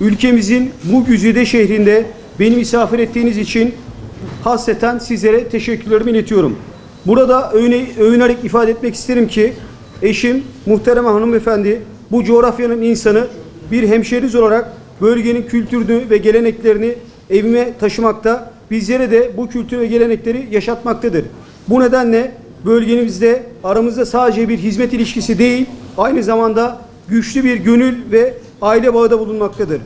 ülkemizin bu güzide şehrinde beni misafir ettiğiniz için hasreten sizlere teşekkürlerimi iletiyorum. Burada övünerek ifade etmek isterim ki eşim, muhterem hanımefendi, bu coğrafyanın insanı, bir hemşeriniz olarak bölgenin kültürünü ve geleneklerini evime taşımakta, bizlere de bu kültür ve gelenekleri yaşatmaktadır. Bu nedenle bölgemizde aramızda sadece bir hizmet ilişkisi değil, aynı zamanda güçlü bir gönül ve aile bağı da bulunmaktadır.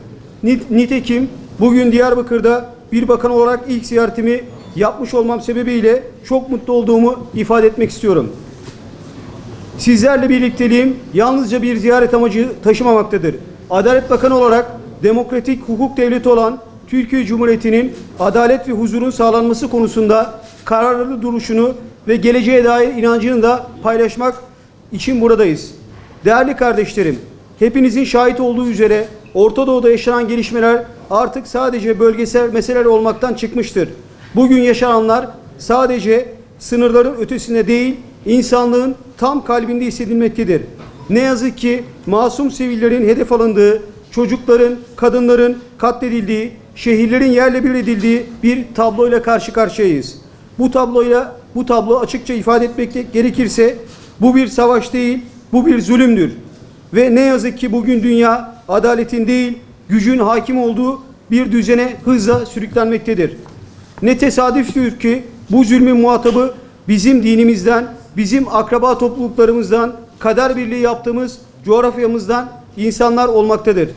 Nitekim bugün Diyarbakır'da bir bakan olarak ilk ziyaretimi yapmış olmam sebebiyle çok mutlu olduğumu ifade etmek istiyorum. Sizlerle birlikteliğim yalnızca bir ziyaret amacı taşımamaktadır. Adalet Bakanı olarak demokratik hukuk devleti olan Türkiye Cumhuriyeti'nin adalet ve huzurun sağlanması konusunda kararlı duruşunu ve geleceğe dair inancını da paylaşmak için buradayız. Değerli kardeşlerim, hepinizin şahit olduğu üzere Orta Doğu'da yaşanan gelişmeler artık sadece bölgesel meseleler olmaktan çıkmıştır. Bugün yaşananlar sadece sınırların ötesinde değil, insanlığın tam kalbinde hissedilmektedir. Ne yazık ki masum sivillerin hedef alındığı, çocukların, kadınların katledildiği, şehirlerin yerle bir edildiği bir tabloyla karşı karşıyayız. Bu tablo açıkça ifade etmek gerekirse bu bir savaş değil, bu bir zulümdür. Ve ne yazık ki bugün dünya adaletin değil, gücün hakim olduğu bir düzene hızla sürüklenmektedir. Ne tesadüftür ki bu zulmün muhatabı bizim dinimizden, bizim akraba topluluklarımızdan, kader birliği yaptığımız coğrafyamızdan insanlar olmaktadır.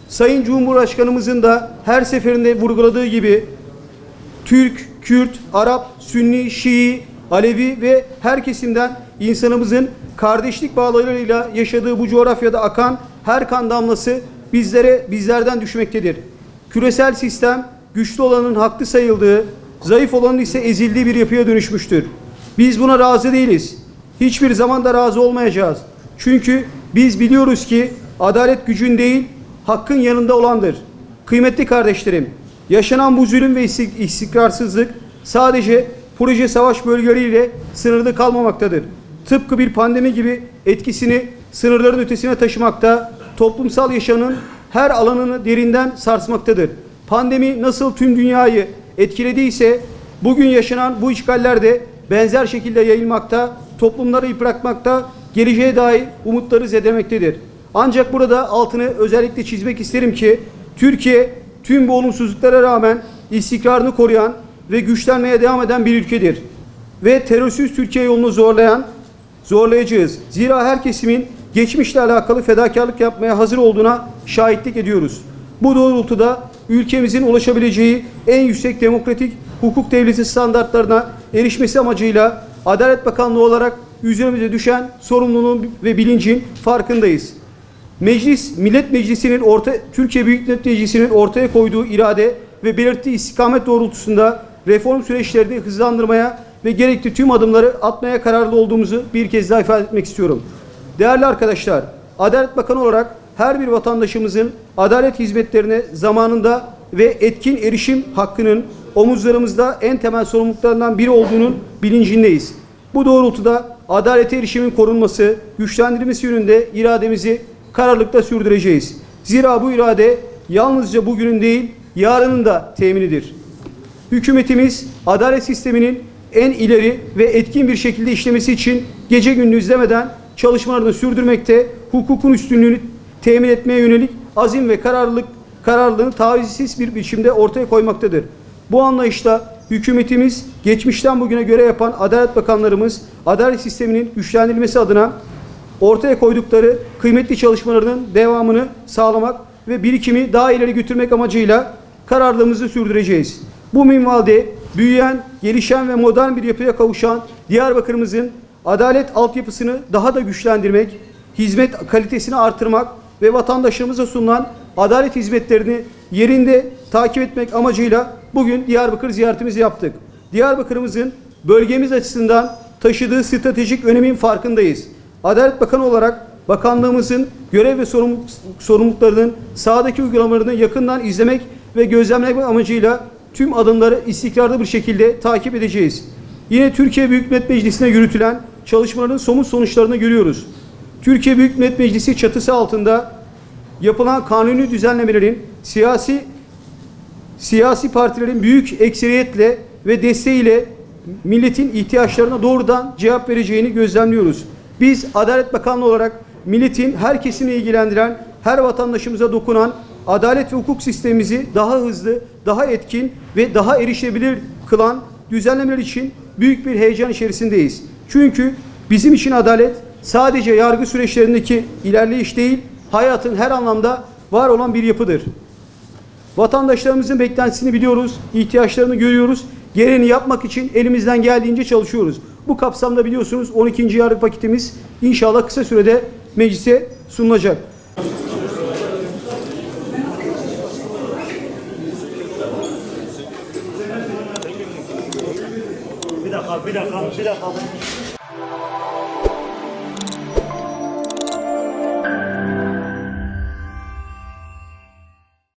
Sayın Cumhurbaşkanımızın da her seferinde vurguladığı gibi Türk, Kürt, Arap, Sünni, Şii, Alevi ve her kesimden insanımızın kardeşlik bağlarıyla yaşadığı bu coğrafyada akan her kan damlası bizlerden düşmektedir. Küresel sistem güçlü olanın haklı sayıldığı, zayıf olanın ise ezildiği bir yapıya dönüşmüştür. Biz buna razı değiliz. Hiçbir zaman da razı olmayacağız. Çünkü biz biliyoruz ki adalet gücün değil, hakkın yanında olandır. Kıymetli kardeşlerim, yaşanan bu zulüm ve istikrarsızlık sadece proje savaş bölgeleriyle sınırlı kalmamaktadır. Tıpkı bir pandemi gibi etkisini sınırların ötesine taşımakta, toplumsal yaşamın her alanını derinden sarsmaktadır. Pandemi nasıl tüm dünyayı etkilediyse bugün yaşanan bu işgaller de benzer şekilde yayılmakta, toplumları yıpratmakta, geleceğe dair umutları zedelemektedir. Ancak burada altını özellikle çizmek isterim ki Türkiye tüm bu olumsuzluklara rağmen istikrarını koruyan ve güçlenmeye devam eden bir ülkedir. Ve terörsüz Türkiye yolunu zorlayacağız. Zira her kesimin geçmişle alakalı fedakarlık yapmaya hazır olduğuna şahitlik ediyoruz. Bu doğrultuda ülkemizin ulaşabileceği en yüksek demokratik hukuk devleti standartlarına erişmesi amacıyla Adalet Bakanlığı olarak üzerimize düşen sorumluluğun ve bilincin farkındayız. Millet Meclisi'nin Türkiye Büyük Millet Meclisi'nin ortaya koyduğu irade ve belirttiği istikamet doğrultusunda reform süreçlerini hızlandırmaya ve gerekli tüm adımları atmaya kararlı olduğumuzu bir kez daha ifade etmek istiyorum. Değerli arkadaşlar, Adalet Bakanı olarak her bir vatandaşımızın adalet hizmetlerine zamanında ve etkin erişim hakkının omuzlarımızda en temel sorumluluklarından biri olduğunun bilincindeyiz. Bu doğrultuda adalete erişimin korunması, güçlendirilmesi yönünde irademizi kararlılıkla sürdüreceğiz. Zira bu irade yalnızca bugünün değil, yarının da teminidir. Hükümetimiz adalet sisteminin en ileri ve etkin bir şekilde işlemesi için gece gündüz demeden çalışmalarını sürdürmekte, hukukun üstünlüğünü temin etmeye yönelik azim ve kararlılığını tavizsiz bir biçimde ortaya koymaktadır. Bu anlayışla hükümetimiz geçmişten bugüne göre yapan Adalet Bakanlarımız adalet sisteminin güçlendirilmesi adına ortaya koydukları kıymetli çalışmalarının devamını sağlamak ve birikimi daha ileri götürmek amacıyla kararlılığımızı sürdüreceğiz. Bu minvalde büyüyen, gelişen ve modern bir yapıya kavuşan Diyarbakır'ımızın adalet altyapısını daha da güçlendirmek, hizmet kalitesini artırmak ve vatandaşlarımıza sunulan adalet hizmetlerini yerinde takip etmek amacıyla bugün Diyarbakır ziyaretimizi yaptık. Diyarbakır'ımızın bölgemiz açısından taşıdığı stratejik önemin farkındayız. Adalet Bakanı olarak bakanlığımızın görev ve sorumluluklarının sahadaki uygulamalarını yakından izlemek ve gözlemlemek amacıyla tüm adımları istikrarlı bir şekilde takip edeceğiz. Yine Türkiye Büyük Millet Meclisi'ne yürütülen çalışmaların somut sonuçlarını görüyoruz. Türkiye Büyük Millet Meclisi çatısı altında yapılan kanuni düzenlemelerin siyasi partilerin büyük ekseriyetle ve desteğiyle milletin ihtiyaçlarına doğrudan cevap vereceğini gözlemliyoruz. Biz Adalet Bakanlığı olarak milletin her kesimini ilgilendiren, her vatandaşımıza dokunan adalet ve hukuk sistemimizi daha hızlı, daha etkin ve daha erişilebilir kılan düzenlemeler için büyük bir heyecan içerisindeyiz. Çünkü bizim için adalet sadece yargı süreçlerindeki ilerleyiş değil, hayatın her anlamda var olan bir yapıdır. Vatandaşlarımızın beklentisini biliyoruz, ihtiyaçlarını görüyoruz. Gereğini yapmak için elimizden geldiğince çalışıyoruz. Bu kapsamda biliyorsunuz 12. yargı paketimiz inşallah kısa sürede meclise sunulacak. Bir dakika.